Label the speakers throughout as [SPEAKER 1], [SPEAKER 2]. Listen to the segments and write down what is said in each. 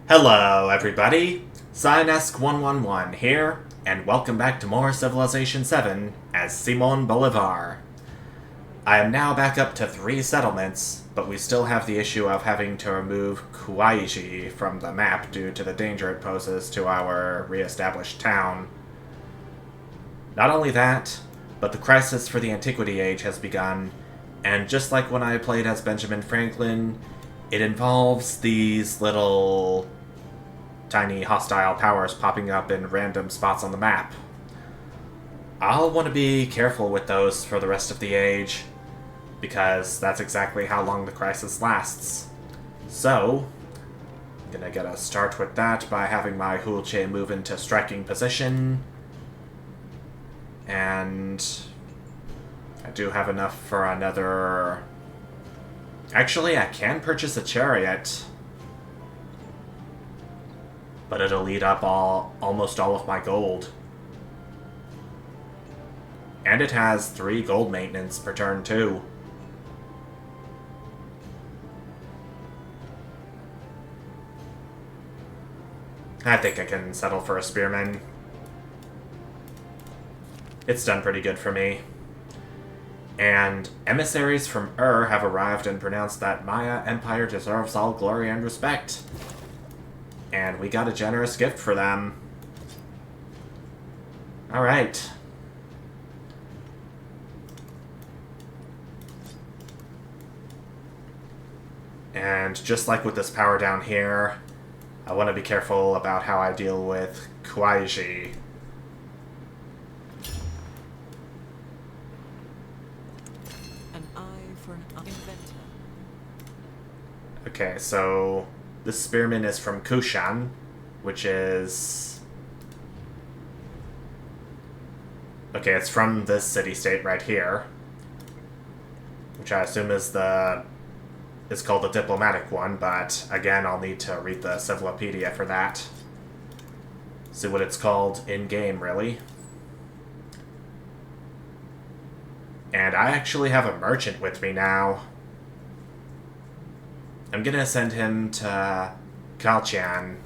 [SPEAKER 1] Hello, everybody. Cyanesque111 here, and welcome back to more Civilization VII as Simon Bolivar. I am now back up to 3 settlements, but we still have the issue of having to remove Kuaiji from the map due to the danger it poses to our re-established town. Not only that, but the crisis for the Antiquity Age has begun, and just like when I played as Benjamin Franklin, it involves these little tiny hostile powers popping up in random spots on the map. I'll want to be careful with those for the rest of the age, because that's exactly how long the crisis lasts. So, I'm gonna get a start with that by having my Hulche move into striking position, and I do have enough for another... Actually, I can purchase a chariot, but it'll eat up almost all of my gold. And it has 3 gold maintenance per turn, too. I think I can settle for a spearman. It's done pretty good for me. And emissaries from have arrived and pronounced that Maya Empire deserves all glory and respect. And we got a generous gift for them. Alright. And just like with this power down here, I want to be careful about how I deal with Kuaiji.
[SPEAKER 2] An eye for an inventor.
[SPEAKER 1] Okay, so this spearman is from Kushan, which is... Okay, it's from this city-state right here, which I assume is called the diplomatic one, but again, I'll need to read the Civilopedia for that. See what it's called in-game, really. And I actually have a merchant with me now. I'm gonna send him to Kalchian.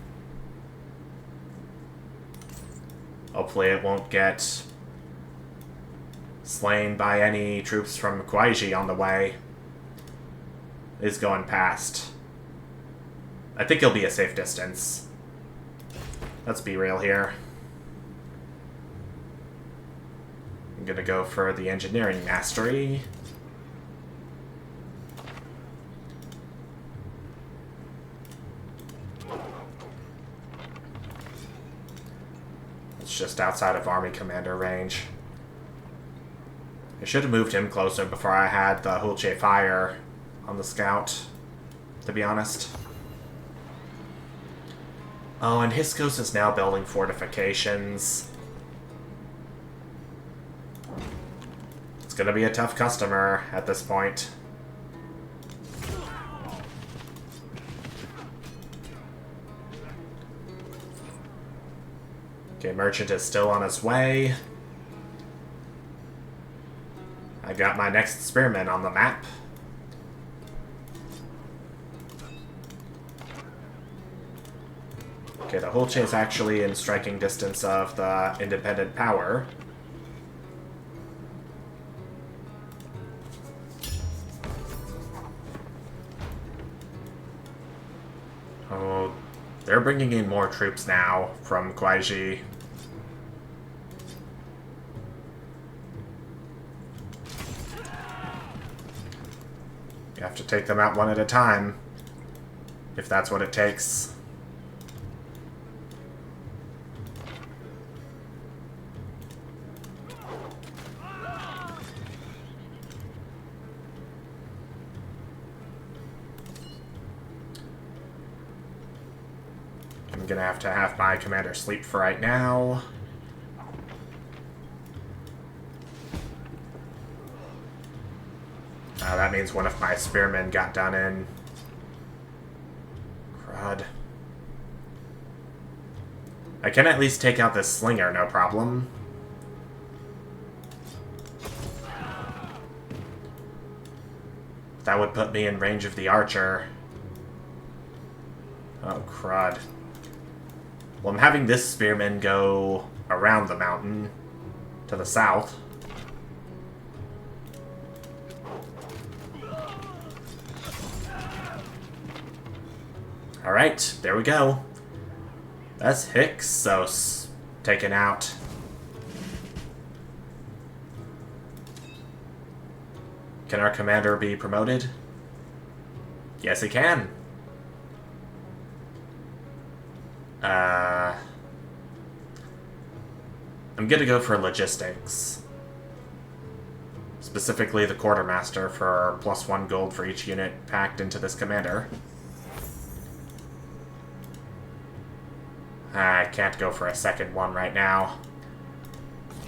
[SPEAKER 1] Hopefully it won't get slain by any troops from Kuaiji on the way. He's going past. I think he'll be a safe distance. Let's be real here. I'm gonna go for the engineering mastery. It's just outside of army commander range. I should have moved him closer before I had the Hulche fire on the scout, to be honest. Oh, and Hiskos is now building fortifications. It's gonna be a tough customer at this point. Okay, merchant is still on his way. I got my next spearman on the map. Okay, the Hulche is actually in striking distance of the independent power. Oh, they're bringing in more troops now from Kuaiji. You have to take them out one at a time, if that's what it takes. I'm gonna have to have my commander sleep for right now. That means one of my spearmen got done in. Crud. I can at least take out this slinger, no problem. That would put me in range of the archer. Oh, crud. Well, I'm having this spearman go around the mountain to the south. Alright, there we go. That's Hyksos taken out. Can our commander be promoted? Yes, he can. I'm gonna go for logistics. Specifically the quartermaster for +1 gold for each unit packed into this commander. I can't go for a second one right now.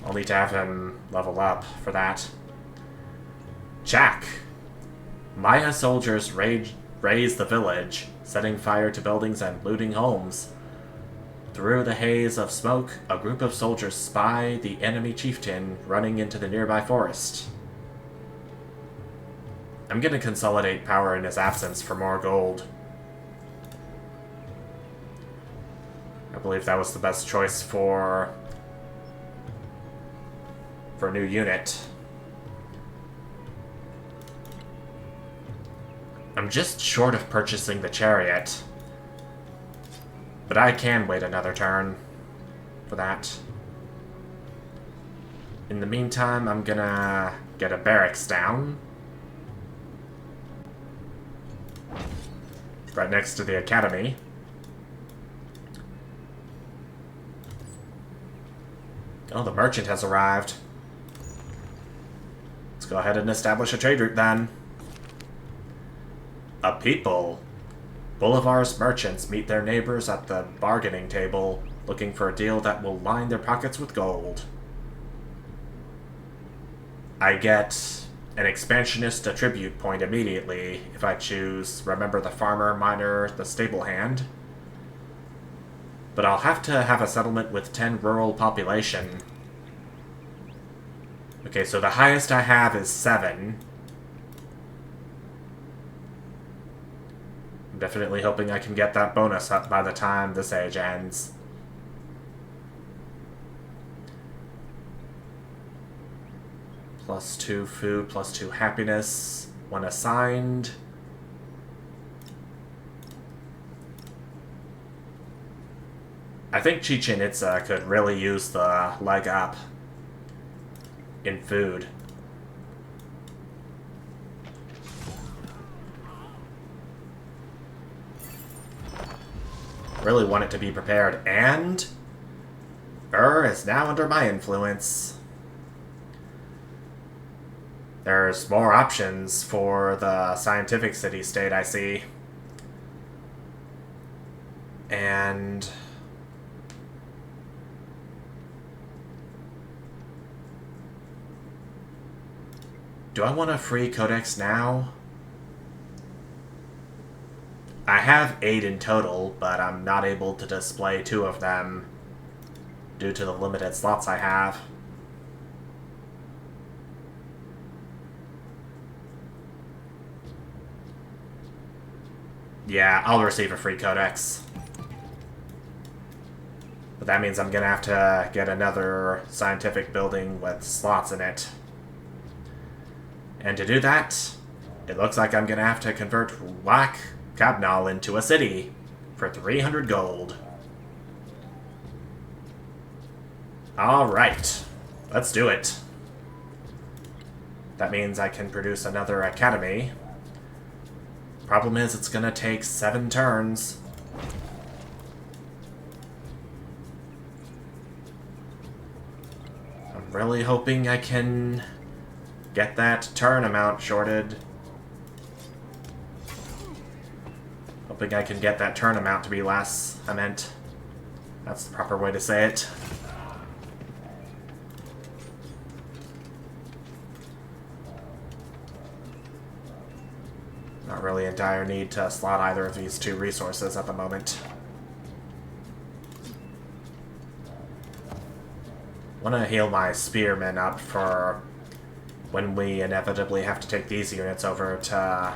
[SPEAKER 1] I'll need to have him level up for that. Jack. Maya soldiers raze the village, setting fire to buildings and looting homes. Through the haze of smoke, a group of soldiers spy the enemy chieftain running into the nearby forest. I'm gonna consolidate power in his absence for more gold. I believe that was the best choice for a new unit. I'm just short of purchasing the chariot. But I can wait another turn for that. In the meantime, I'm gonna get a barracks down. Right next to the academy. Oh, the merchant has arrived. Let's go ahead and establish a trade route then. A people. Bolivar's merchants meet their neighbors at the bargaining table, looking for a deal that will line their pockets with gold. I get an expansionist attribute point immediately if I choose Remember the Farmer, Miner, the Stable Hand. But I'll have to have a settlement with 10 rural population. Okay, so the highest I have is 7. I'm definitely hoping I can get that bonus up by the time this age ends. +2 food, +2 happiness. 1 assigned. I think Chichen Itza could really use the leg up in food. Really want it to be prepared, and is now under my influence. There's more options for the scientific city-state, I see. And do I want a free codex now? I have 8 in total, but I'm not able to display 2 of them due to the limited slots I have. Yeah, I'll receive a free codex. But that means I'm gonna have to get another scientific building with slots in it. And to do that, it looks like I'm gonna have to convert Whack Cabnal into a city for 300 gold. Alright, let's do it. That means I can produce another academy. Problem is, it's gonna take 7 turns. I'm really hoping I can get that turn amount shorted. Hoping I can get that turn amount to be less, I meant. That's the proper way to say it. Not really in dire need to slot either of these 2 resources at the moment. Want to heal my spearmen up for when we inevitably have to take these units over to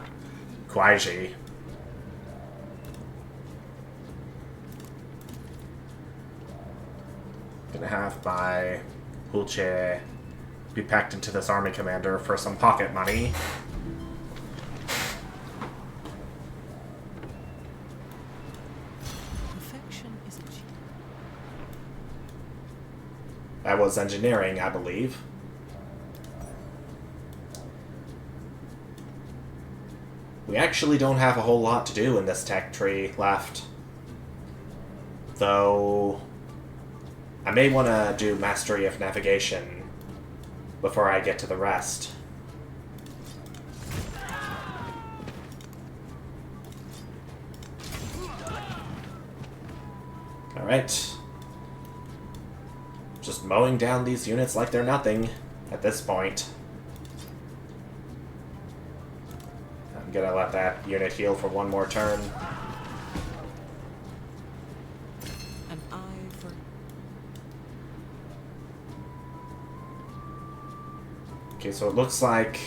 [SPEAKER 1] Kwaiji. Gonna have my Hulche be packed into this army commander for some pocket money.
[SPEAKER 2] Perfection is achieved.
[SPEAKER 1] That was engineering, I believe. We actually don't have a whole lot to do in this tech tree left. Though I may want to do Mastery of Navigation before I get to the rest. Alright. Just mowing down these units like they're nothing at this point. I'm gonna let that unit heal for one more turn.
[SPEAKER 2] An eye for
[SPEAKER 1] Okay, so it looks like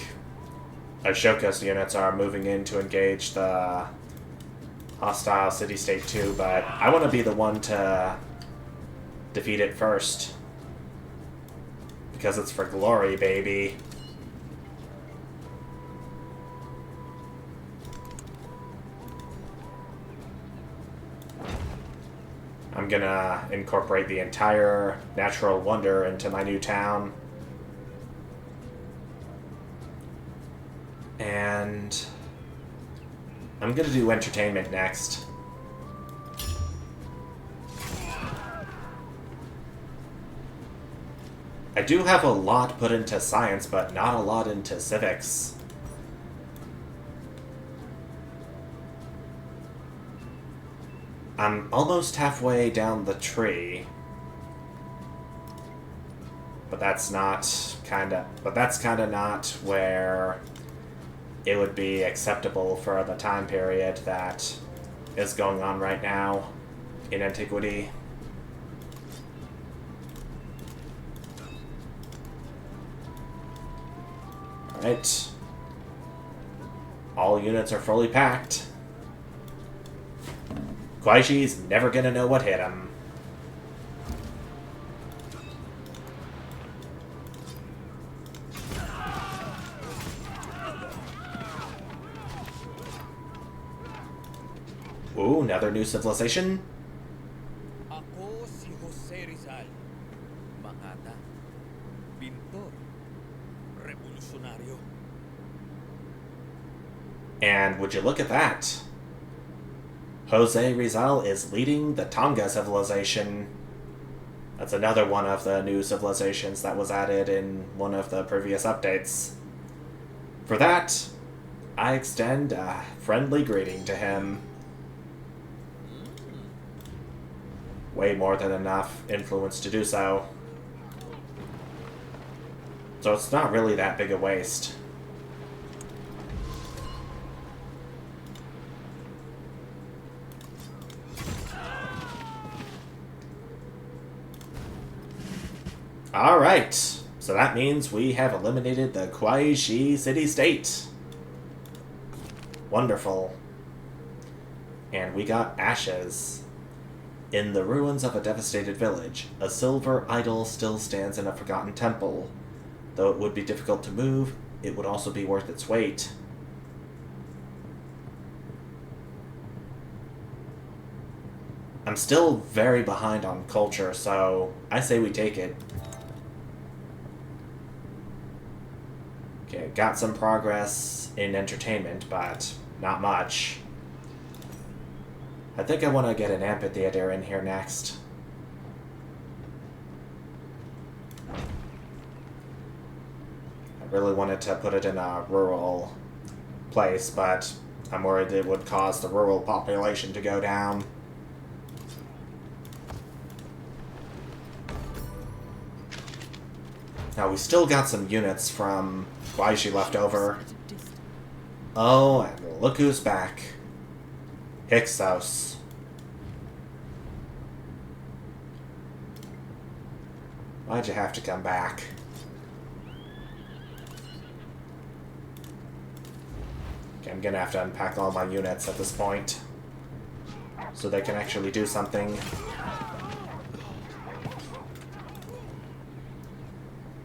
[SPEAKER 1] Ashoka's units are moving in to engage the hostile city-state too, but I want to be the one to defeat it first. Because it's for glory, baby. I'm gonna incorporate the entire natural wonder into my new town. And I'm gonna do entertainment next. I do have a lot put into science, but not a lot into civics. I'm almost halfway down the tree. But that's kinda not where it would be acceptable for the time period that is going on right now in antiquity. Alright. All units are fully packed. Kwaiji's never gonna know what hit him. Ooh, another new civilization.
[SPEAKER 3] Ako si Jose Rizal, Makata, pintor, revolusyonaryo.
[SPEAKER 1] And would you look at that? Jose Rizal is leading the Tonga civilization. That's another one of the new civilizations that was added in one of the previous updates. For that, I extend a friendly greeting to him. Way more than enough influence to do so. So it's not really that big a waste. Alright, so that means we have eliminated the Kwaiji city-state. Wonderful. And we got ashes. In the ruins of a devastated village, a silver idol still stands in a forgotten temple. Though it would be difficult to move, it would also be worth its weight. I'm still very behind on culture, so I say we take it. Okay, got some progress in entertainment, but not much. I think I want to get an amphitheater in here next. I really wanted to put it in a rural place, but I'm worried it would cause the rural population to go down. Now, we still got some units from Kwaiji left over.
[SPEAKER 2] at a distance.
[SPEAKER 1] Oh, and look who's back. Hyksos. Why'd you have to come back? Okay, I'm gonna have to unpack all my units at this point, so they can actually do something.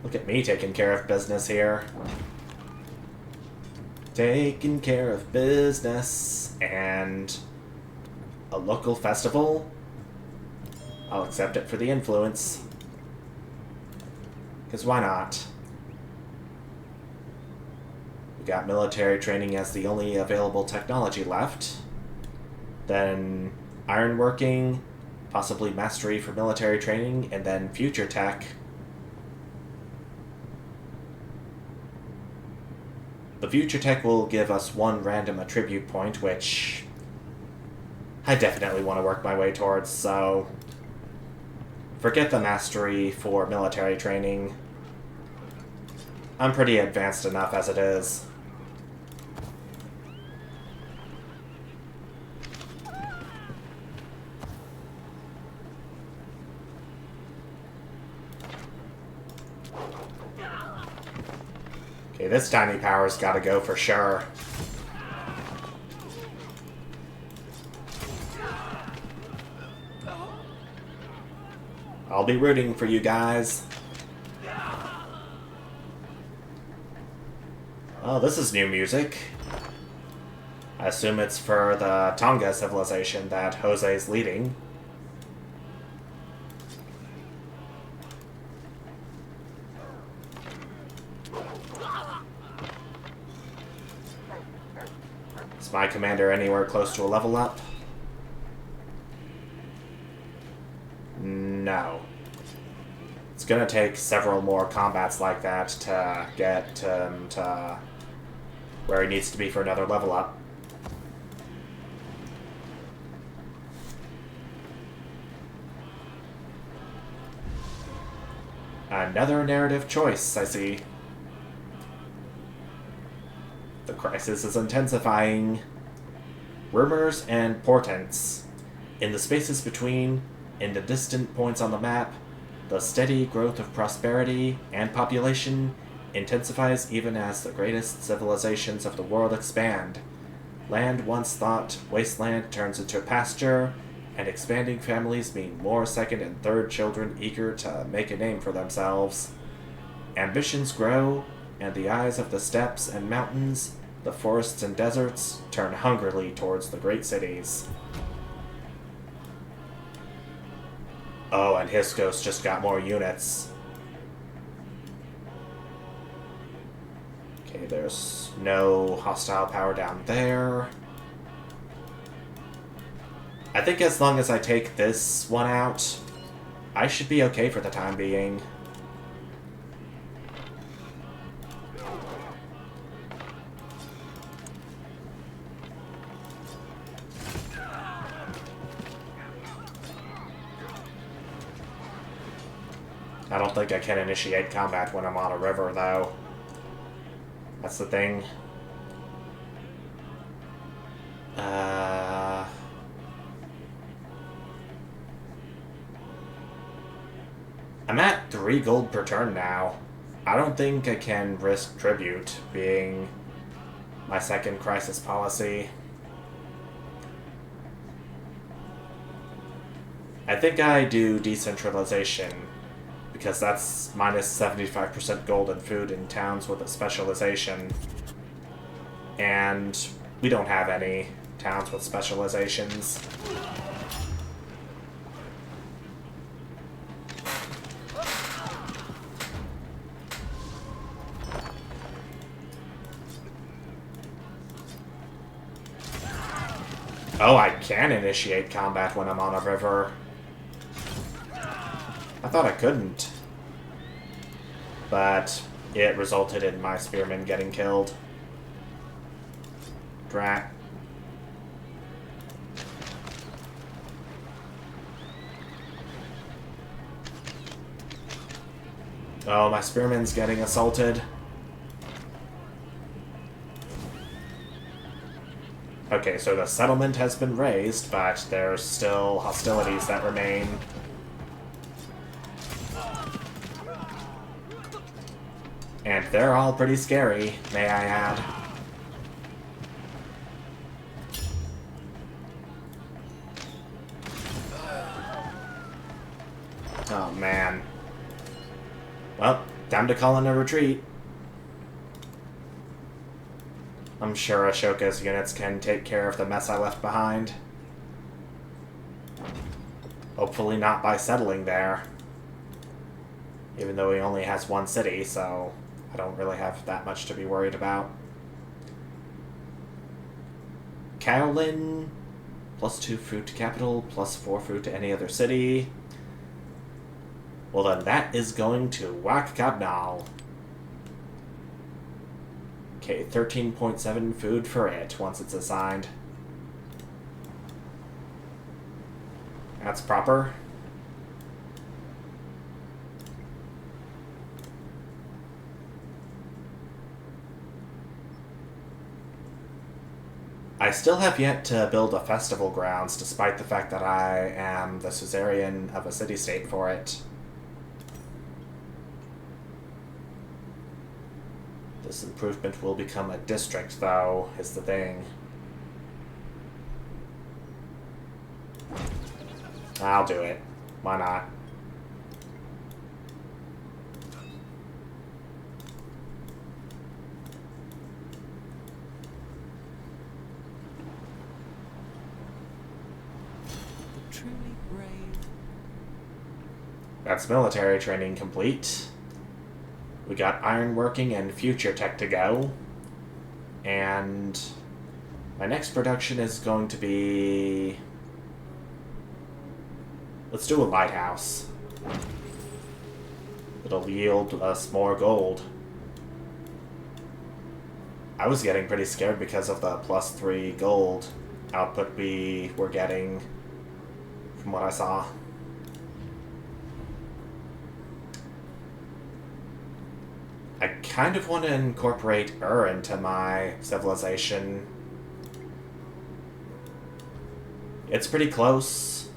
[SPEAKER 1] Look at me taking care of business here. Taking care of business. And a local festival? I'll accept it for the influence. Because why not? We got military training as the only available technology left. Then ironworking, possibly mastery for military training, and then future tech. The future tech will give us one random attribute point, which I definitely want to work my way towards, so forget the mastery for military training. I'm pretty advanced enough as it is. Okay, this tiny power's gotta go for sure. I'll be rooting for you guys. Oh, this is new music. I assume it's for the Tonga civilization that Jose's leading. Is my commander anywhere close to a level up? No. It's gonna take several more combats like that to get him to where he needs to be for another level up. Another narrative choice, I see. The crisis is intensifying. Rumors and portents. In the spaces between, in the distant points on the map, the steady growth of prosperity and population intensifies even as the greatest civilizations of the world expand. Land once thought wasteland turns into pasture, and expanding families mean more second and third children eager to make a name for themselves. Ambitions grow, and the eyes of the steppes and mountains, the forests and deserts, turn hungrily towards the great cities. Oh, and Hiskos just got more units. Okay, there's no hostile power down there. I think as long as I take this one out, I should be okay for the time being. I don't think I can initiate combat when I'm on a river, though. That's the thing. I'm at 3 gold per turn now. I don't think I can risk tribute being my second crisis policy. I think I do decentralization, because that's minus 75% gold and food in towns with a specialization. And we don't have any towns with specializations. Oh, I can initiate combat when I'm on a river. I thought I couldn't. But it resulted in my spearmen getting killed. Drat. Oh, my spearman's getting assaulted. Okay, so the settlement has been razed, but there's still hostilities that remain. And they're all pretty scary, may I add. Oh, man. Well, time to call in a retreat. I'm sure Ashoka's units can take care of the mess I left behind. Hopefully not by settling there. Even though he only has one city, so I don't really have that much to be worried about. Carolyn, +2 fruit to capital, +4 fruit to any other city. Well then, that is going to Wakabnal. Okay, 13.7 food for it once it's assigned. That's proper. I still have yet to build a festival grounds, despite the fact that I am the suzerain of a city-state for it. This improvement will become a district, though, is the thing. I'll do it. Why not?
[SPEAKER 2] The truly brave.
[SPEAKER 1] That's military training complete. We got ironworking and future tech to go. And my next production is going to be... Let's do a lighthouse. It'll yield us more gold. I was getting pretty scared because of the +3 gold output we were getting from what I saw. I kind of want to incorporate into my civilization. It's pretty close.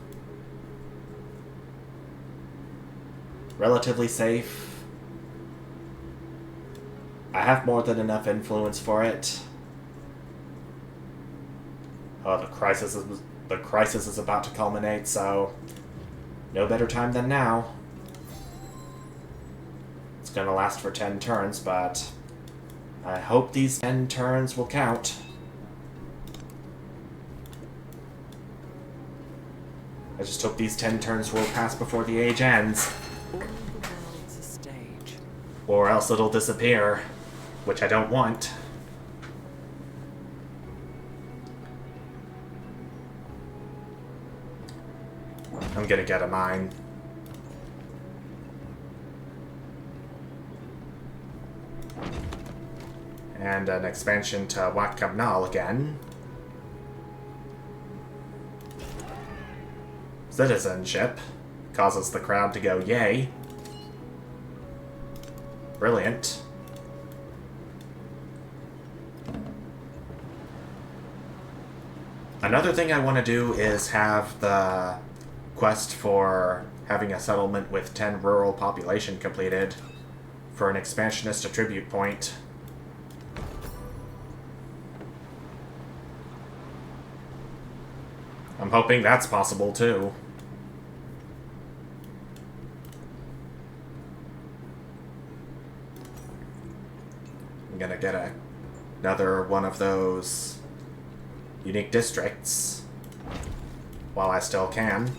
[SPEAKER 1] Relatively safe. I have more than enough influence for it. Oh, the crisis is about to culminate, so no better time than now. It's gonna last for 10 turns, but I hope these 10 turns will count. I just hope these 10 turns will pass before the age ends.
[SPEAKER 2] All the world's a stage.
[SPEAKER 1] Or else it'll disappear, which I don't want. I'm gonna get a mine. And an expansion to Wat Kamnal again. Citizenship causes the crowd to go yay. Brilliant. Another thing I want to do is have the quest for having a settlement with 10 rural population completed for an expansionist attribute point. I'm hoping that's possible too. I'm gonna get another one of those unique districts while I still can.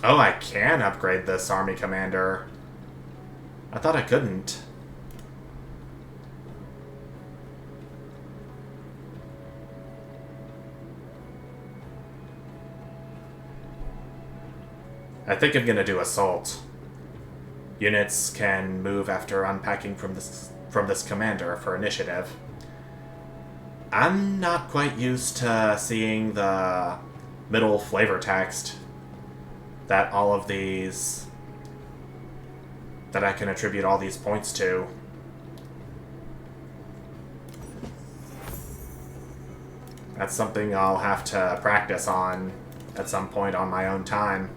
[SPEAKER 1] Oh, I can upgrade this army commander. I thought I couldn't. I think I'm gonna do assault. Units can move after unpacking from this commander for initiative. I'm not quite used to seeing the middle flavor text that all of these, that I can attribute all these points to. That's something I'll have to practice on at some point on my own time.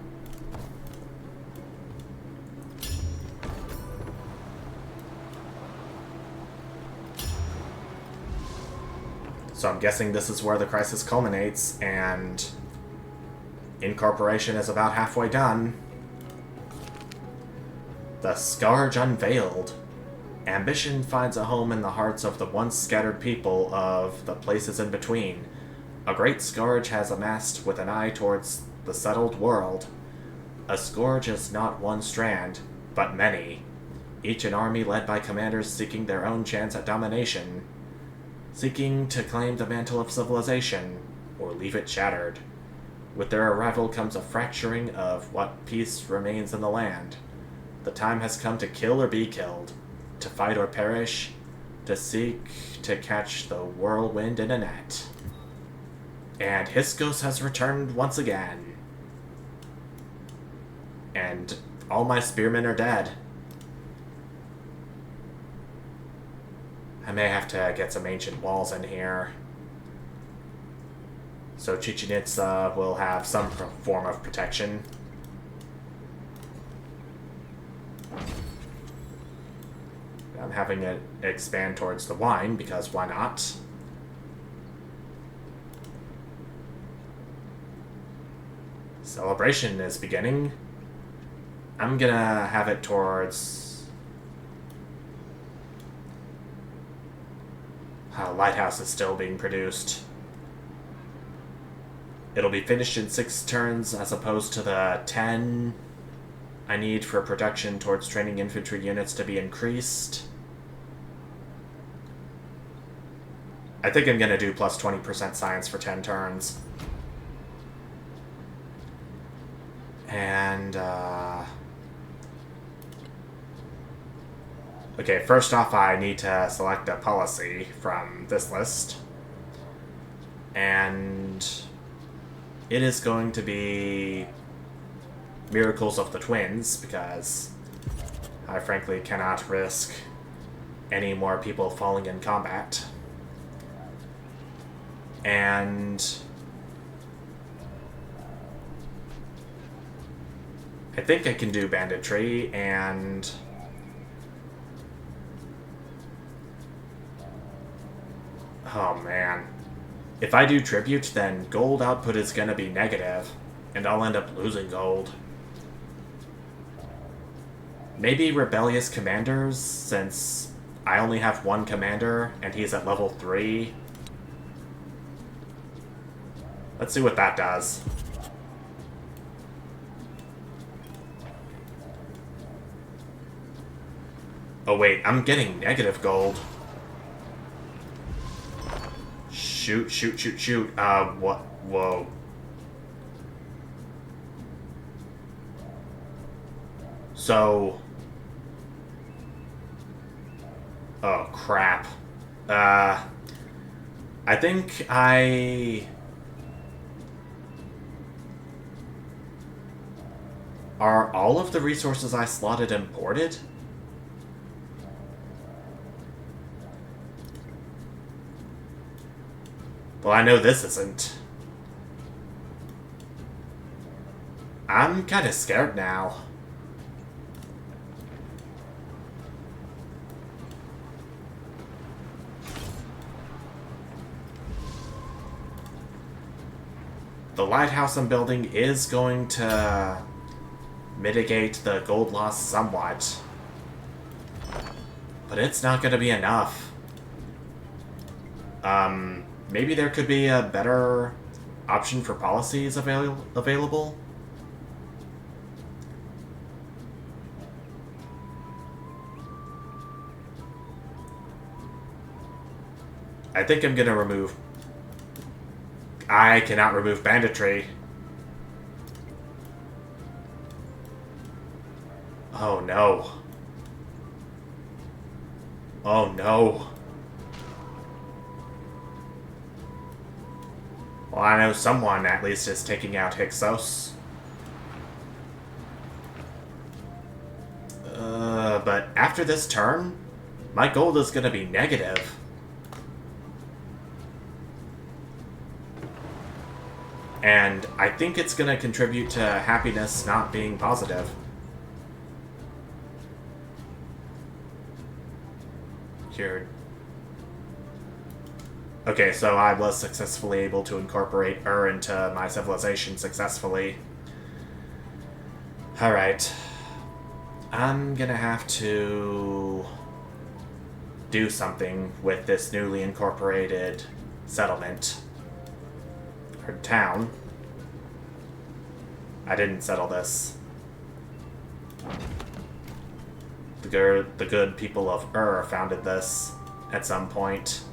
[SPEAKER 1] So I'm guessing this is where the crisis culminates, and incorporation is about halfway done. The Scourge unveiled. Ambition finds a home in the hearts of the once scattered people of the places in between. A great scourge has amassed with an eye towards the settled world. A scourge is not one strand, but many, each an army led by commanders seeking their own chance at domination, seeking to claim the mantle of civilization, or leave it shattered. With their arrival comes a fracturing of what peace remains in the land. The time has come to kill or be killed, to fight or perish, to seek to catch the whirlwind in a net. And Hyscos has returned once again. And all my spearmen are dead. I may have to get some ancient walls in here. So Chichen Itza will have some form of protection. I'm having it expand towards the wine, because why not? Celebration is beginning. I'm gonna have it towards... Lighthouse is still being produced. It'll be finished in 6 turns as opposed to the 10 I need for production towards training infantry units to be increased. I think I'm going to do plus 20% science for 10 turns. And, okay, first off, I need to select a policy from this list. And it is going to be Miracles of the Twins, because I frankly cannot risk any more people falling in combat. And I think I can do banditry, and oh man. If I do tribute, then gold output is gonna be negative, and I'll end up losing gold. Maybe rebellious commanders, since I only have 1 commander, and he's at level 3. Let's see what that does. Oh wait, I'm getting negative gold. Shoot, shoot, shoot, shoot. What? Whoa. So... oh, crap. I think are all of the resources I slotted imported? Well, I know this isn't. I'm kind of scared now. The lighthouse I'm building is going to mitigate the gold loss somewhat, but it's not going to be enough. Maybe there could be a better option for policies available. I think I'm gonna remove... I cannot remove banditry. Oh no. Oh no. Well, I know someone at least is taking out Hyksos. But after this turn, my gold is gonna be negative. And I think it's going to contribute to happiness not being positive. Here. Okay, so I was successfully able to incorporate into my civilization successfully. Alright. I'm gonna have to do something with this newly incorporated settlement. Or town. I didn't settle this. The good people of founded this at some point.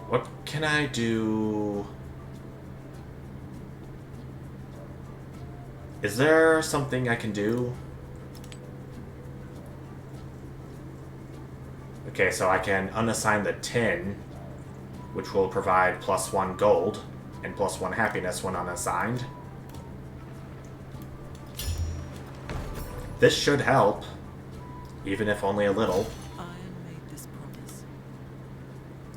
[SPEAKER 1] What can I do? Is there something I can do? Okay, so I can unassign the tin, which will provide +1 gold and +1 happiness when unassigned. This should help, even if only a little.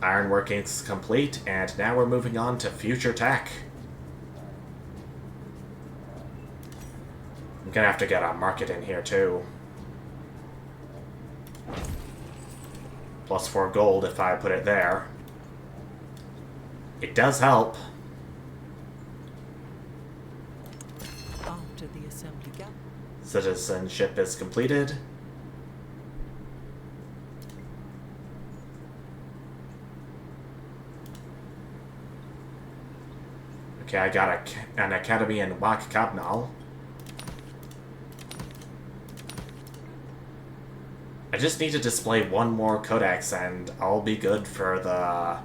[SPEAKER 1] Ironworking's complete, and now we're moving on to future tech. I'm gonna have to get a market in here too. +4 gold if I put it there. It does help.
[SPEAKER 2] After the assembly gap.
[SPEAKER 1] Citizenship is completed. Okay, I got an academy in Wak Kabnal. I just need to display one more codex and I'll be good for the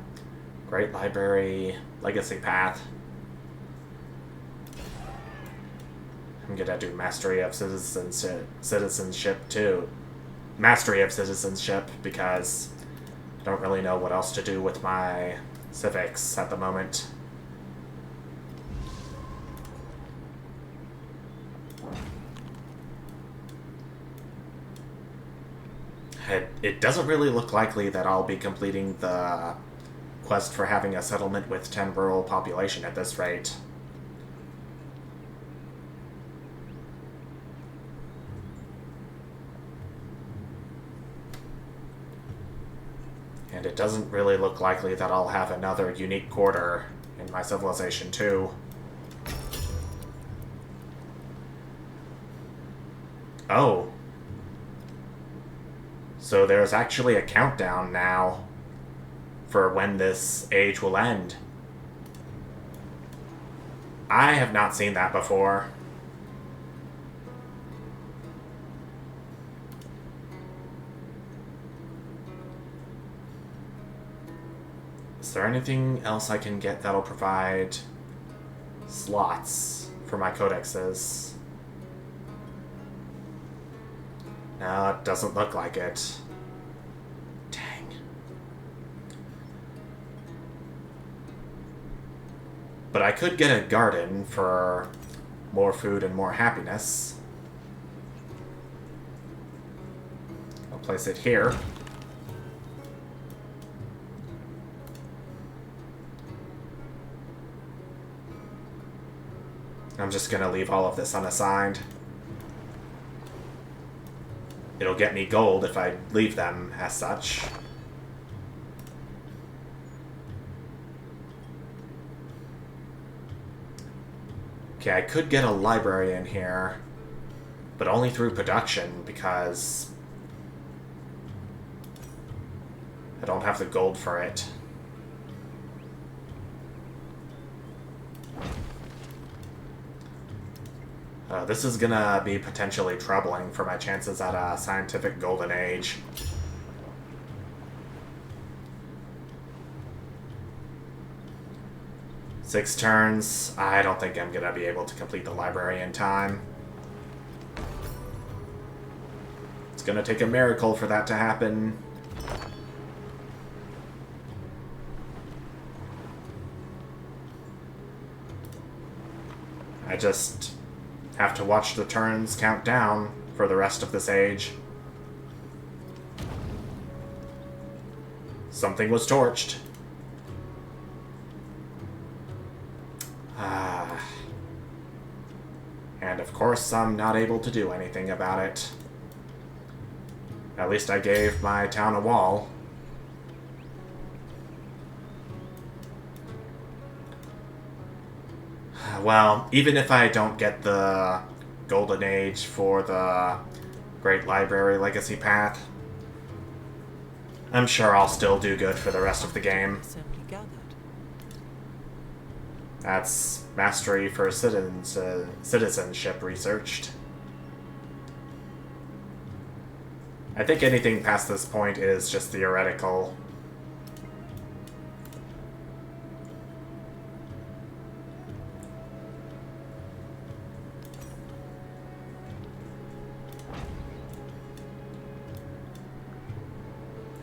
[SPEAKER 1] Great Library Legacy Path. I'm gonna do Mastery of Citizenship too. Mastery of Citizenship because I don't really know what else to do with my civics at the moment. It doesn't really look likely that I'll be completing the quest for having a settlement with 10 rural population at this rate. And it doesn't really look likely that I'll have another unique quarter in my civilization too. Oh. So there's actually a countdown now for when this age will end. I have not seen that before. Is there anything else I can get that'll provide slots for my codexes? No, it doesn't look like it. Dang. But I could get a garden for more food and more happiness. I'll place it here. I'm just gonna leave all of this unassigned. It'll get me gold if I leave them as such. Okay, I could get a library in here, but only through production because I don't have the gold for it. This is gonna be potentially troubling for my chances at a scientific golden age. Six turns. I don't think I'm gonna be able to complete the library in time. It's gonna take a miracle for that to happen. I just have to watch the turns count down for the rest of this age. Something was torched. And of course, I'm not able to do anything about it. At least I gave my town a wall. Well, even if I don't get the Golden Age for the Great Library Legacy Path, I'm sure I'll still do good for the rest of the game.
[SPEAKER 2] Assembly gathered.
[SPEAKER 1] That's Mastery for Citizenship researched. I think anything past this point is just theoretical.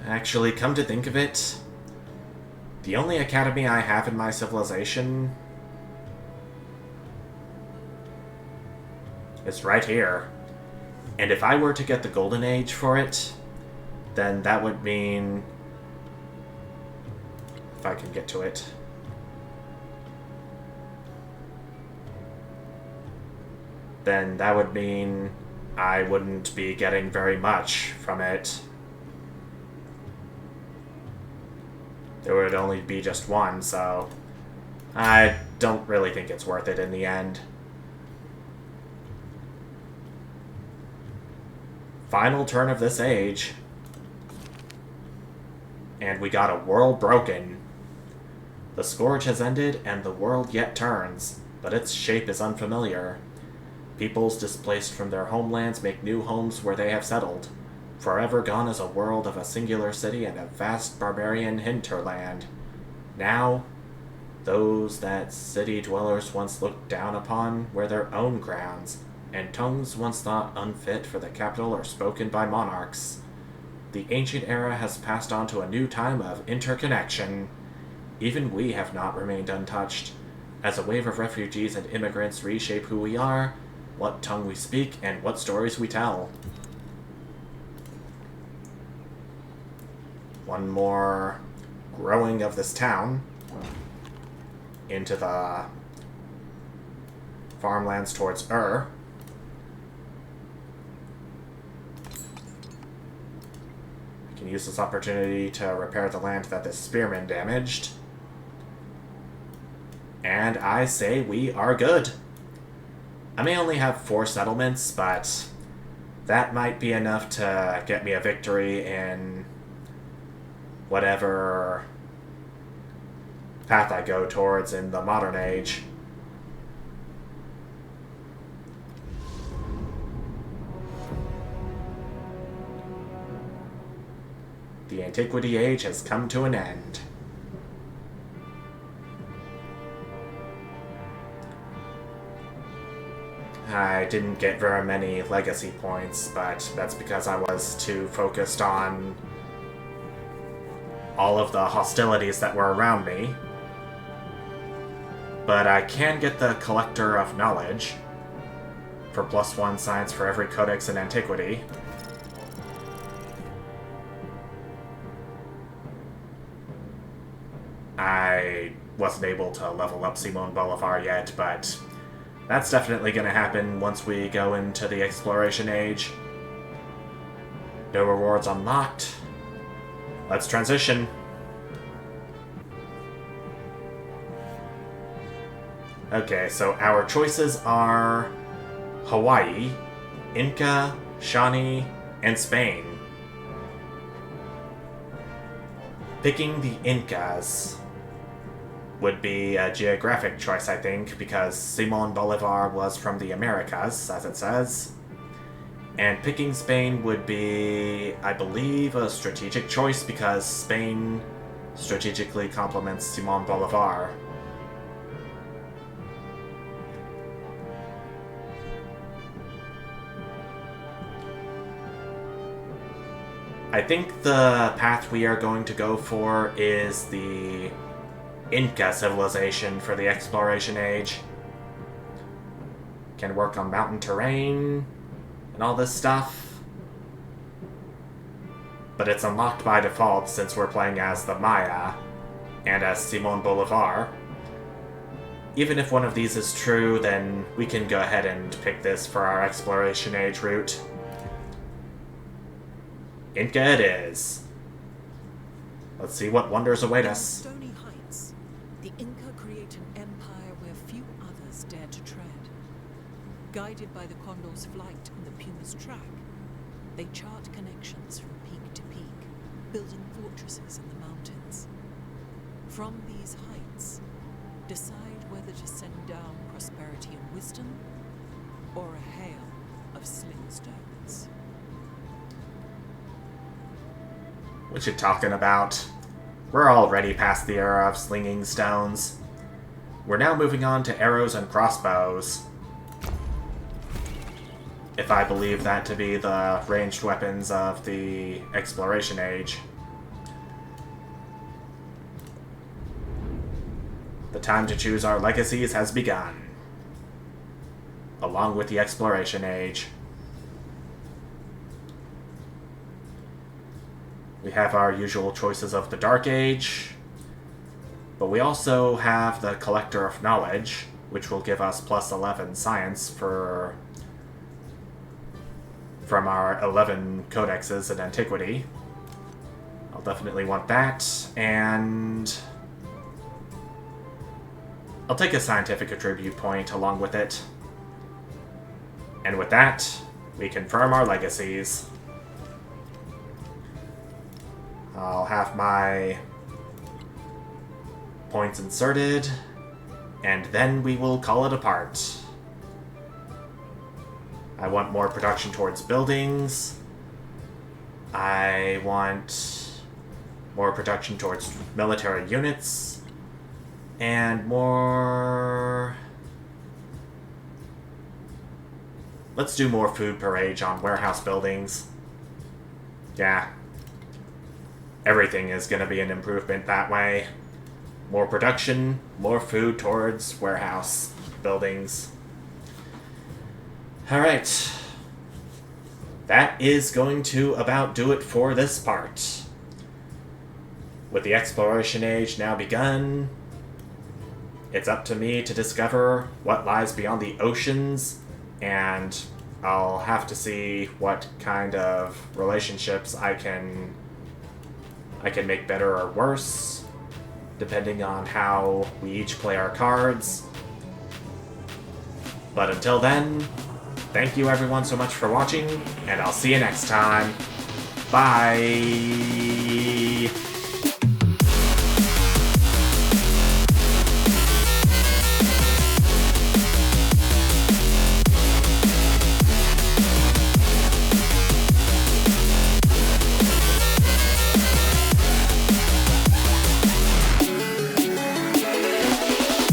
[SPEAKER 1] Actually, come to think of it, the only academy I have in my civilization is right here. And if I were to get the Golden Age for it, then that would mean... if I can get to it. Then that would mean I wouldn't be getting very much from it. There would only be just one, so I don't really think it's worth it in the end. Final turn of this age. And we got a world broken. The scourge has ended, and the world yet turns, but its shape is unfamiliar. Peoples displaced from their homelands make new homes where they have settled. Forever gone is a world of a singular city and a vast barbarian hinterland. Now, those that city dwellers once looked down upon were their own grounds, and tongues once thought unfit for the capital are spoken by monarchs. The ancient era has passed on to a new time of interconnection. Even we have not remained untouched. As a wave of refugees and immigrants reshape who we are, what tongue we speak, and what stories we tell. One more growing of this town into the farmlands towards I can use this opportunity to repair the land that this spearman damaged. And I say we are good. I may only have 4 settlements, but that might be enough to get me a victory in whatever path I go towards in the modern age. The Antiquity Age has come to an end. I didn't get very many legacy points, but that's because I was too focused on all of the hostilities that were around me. But I can get the Collector of Knowledge for +1 science for every codex in antiquity. I wasn't able to level up Simon Bolivar yet, but that's definitely going to happen once we go into the Exploration Age. No rewards unlocked. Let's transition. Okay, so our choices are Hawaii, Inca, Shawnee, and Spain. Picking the Incas would be a geographic choice, I think, because Simon Bolivar was from the Americas, as it says. And picking Spain would be, I believe, a strategic choice because Spain strategically complements Simon Bolivar. I think the path we are going to go for is the Inca civilization for the Exploration Age. can work on mountain terrain and all this stuff. But it's unlocked by default since we're playing as the Maya and as Simon Bolivar. Even if one of these is true, then we can go ahead and pick this for our Exploration Age route. Inca it is. Let's see what wonders await
[SPEAKER 2] In
[SPEAKER 1] us.
[SPEAKER 2] Stony Heights, the Inca create an empire where few others dare to tread. Guided by the condor's flight and the puma's track, they chart connections from peak to peak, building fortresses in the mountains. From these heights, decide whether to send down prosperity and wisdom, or a hail of sling stones.
[SPEAKER 1] What you talking about? We're already past the era of slinging stones. We're now moving on to arrows and crossbows. If I believe that to be the ranged weapons of the Exploration Age. The time to choose our legacies has begun. Along with the Exploration Age. We have our usual choices of the Dark Age, but we also have the Collector of Knowledge, which will give us plus 11 science from our 11 codexes in Antiquity. I'll definitely want that, and I'll take a scientific attribute point along with it. And with that, we confirm our legacies. I'll have my points inserted, and then we will call it apart. I want more production towards buildings. I want more production towards military units. And more... Let's do more food per age on warehouse buildings. Yeah. Everything is going to be an improvement that way. More production, more food towards warehouse buildings. Alright. That is going to about do it for this part. With the Exploration Age now begun, it's up to me to discover what lies beyond the oceans, and I'll have to see what kind of relationships I can make better or worse, depending on how we each play our cards. But until then, thank you everyone so much for watching, and I'll see you next time. Bye!